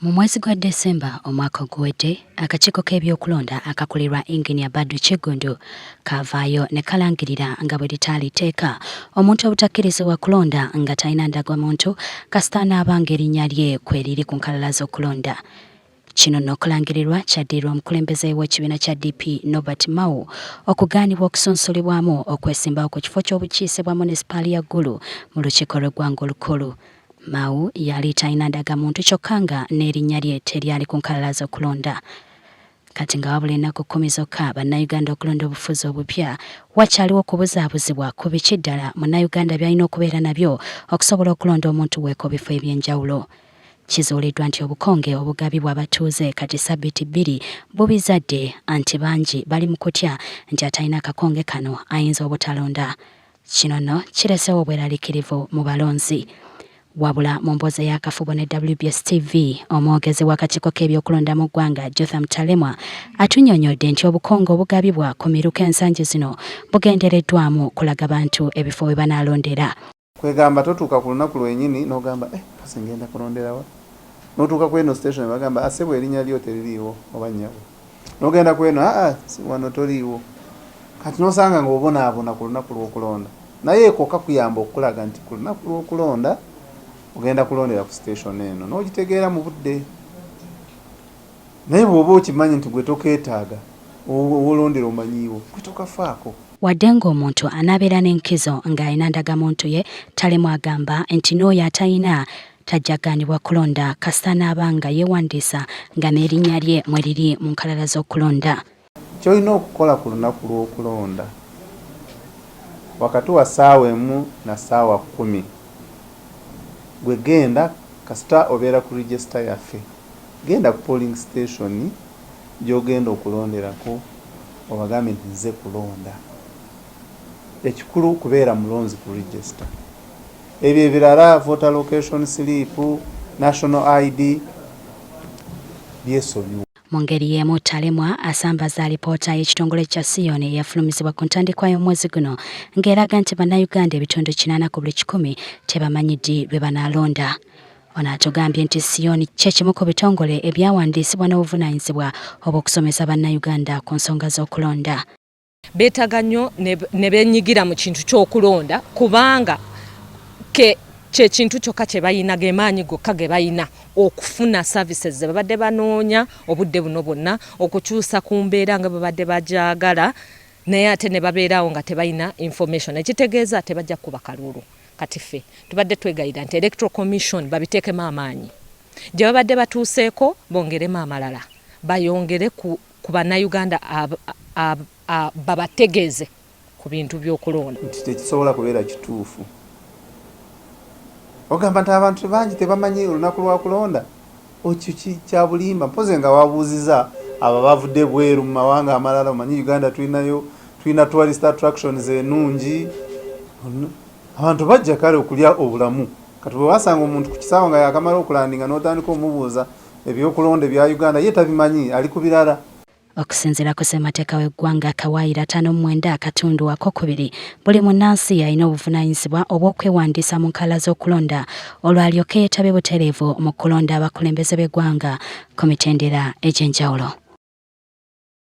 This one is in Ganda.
Mu mwezi gwa Desemba omwaka oguwedde, akakiiko k'ebyokulonda akakulirwa Engineer Badru Kigundu kavaayo ne kalangirira nga bwe litaali tteeka omuntu obutakkirizibwa kulonda nga talina ndagamuntu kasita anaabanga erinnya lye kweriri ku nkalala z'okulonda. Kino n'okulangirirwa kyaddirira omukulembeze w'ekibiina kya DP Norbert Mao okugaanibwa okusunsulibwamu okwesimbawo ku kifo ky'obukiise bwa munisipaali ya Gulu mu lukiiko lw'eggwanga olukulu. Mao yali talina ndagamuntu kyokka nga n'erinnya lye teryali ku nkalala z'okulonda. Kati nga wabula ennaku 10 zokka bannayuganda okulonda obufuzi obupya, wakyaliwo okubuzaabuzibwa ku biki ddala munnayuganda by'alina okubeera nabyo okusobola okulonda omuntu we ku bifo eby'enjawulo. Kizuuliddwa nti obukonge obugabibwa abatuuze kati ssabbiiti 2 bubizadde anti bangi bali mu kutya nti atalina akakonge kano ayinza obutalonda. Kino nno kiresewo obweraliikirivu mu balonzi. Wabula mu mboozi y'akafubo ne WBS TV, omwogezi w'akakiiko k'ebyokulonda mu ggwanga Jotham Talemwa atunnyonnyodde nti obukonge obugabibwa ku miruka ensangi zino bugendereddwamu kulaga bantu ebifo we banaalondera. Kwegamba totuuka ku lunaku lwenyini n'ogamba kase ngenda kulondera wa? N'otuuka ku eno station bagamba asebwa erinnya lyo teririiwo oba nnyabo. N'ogenda ku eno wano toliiwo. Kati n'osanga ng'obonaabona ku lunaku lw'okulonda. Naye ekokka kuyamba okulaga nti ku lunaku lw'okulonda ogenda kulondera ku station eno n'ogitegeera mu budde. Naye bw'oba okimanyi nti gwe tokeetaaga olondera omanyiiwo gwe tokafaako. Wadde ng'omuntu anaabeera n'enkizo ng'alina ndagamuntu ye, Talemwa agamba nti n'oyo atalina tajjagaanibwa kulonda kasita n'aba nga yeewandiisa nga n'erinnya lye mwe riri mu nkalala z'okulonda. Ky'olina okukola ku lunaku lw'okulonda wakati wa ssaawa 1 na ssaawa 10 gwe genda kasita obeera ku register yaffe, genda ku polling station gy'ogenda okulonderako obagambe nti nze kulonda. Ekikulu kubeera mulonzi ku register. Ebyo ebirala voter location slip, national ID byesonyiwa. Mu ngeri y'emu Talemwa asambaza alipoota y'ekitongole kya Sion eyafulumizibwa ku ntandikwa y'omwezi guno ng'eraga nti bannayuganda ebitundu 80 ku buli 100 tebamanyi ddi lwe banaalonda. Ono atugambye nti Sion kye kimu ku bitongole ebyawandiisibwa n'obuvunaanyizibwa obw'okusomesa bannayuganda ku nsonga z'okulonda. Beetaga nnyo ne beenyigira mu kintu ky'okulonda kubanga kye kintu kyokka kye balina ge maanyi gokka ge balina okufuna services ze babadde banoonya obudde buno bwonna, okukyusa ku mbeera nga babadde bagyagala, naye ate ne babeerawo nga tebalina information. Ekitegeeza tebajja kuba kalulu. Kati ffe tubadde twegayira nti Electoral Commission babiteekemu amaanyi. Gye babadde batuuseeko bongeremu amalala, bayongere ku bannayuganda babategeeze ku bintu by'okulonda. Nti tekisobola kubeera kituufu. Ogamba nti abantu bangi tebamanyi olunaku lwa kulonda. Kya bulimba. Mpoze nga wabuuziza abo bavudde bweru mu mawanga amalala, omanyi Uganda tulina tourist attractions ennungi. Abantu bajja kale okulya obulamu. Kati bwe wasanga omuntu ku kisaawe nga yakamala okulandinga n'otandika omubuuza ebyokulonda ebya Uganda ye tabimanyi, ali ku birala. Okusinziira ku ssemateeka w'eggwanga Kawaayira 5.9 akatundu akokubiri, buli munnansi alina obuvunaanyizibwa obw'okwewandiisa mu nkalala z'okulonda olwalyoke yeetabe butereevu mu kulonda abakulembeze b'eggwanga ku mitendera egy'enjawulo.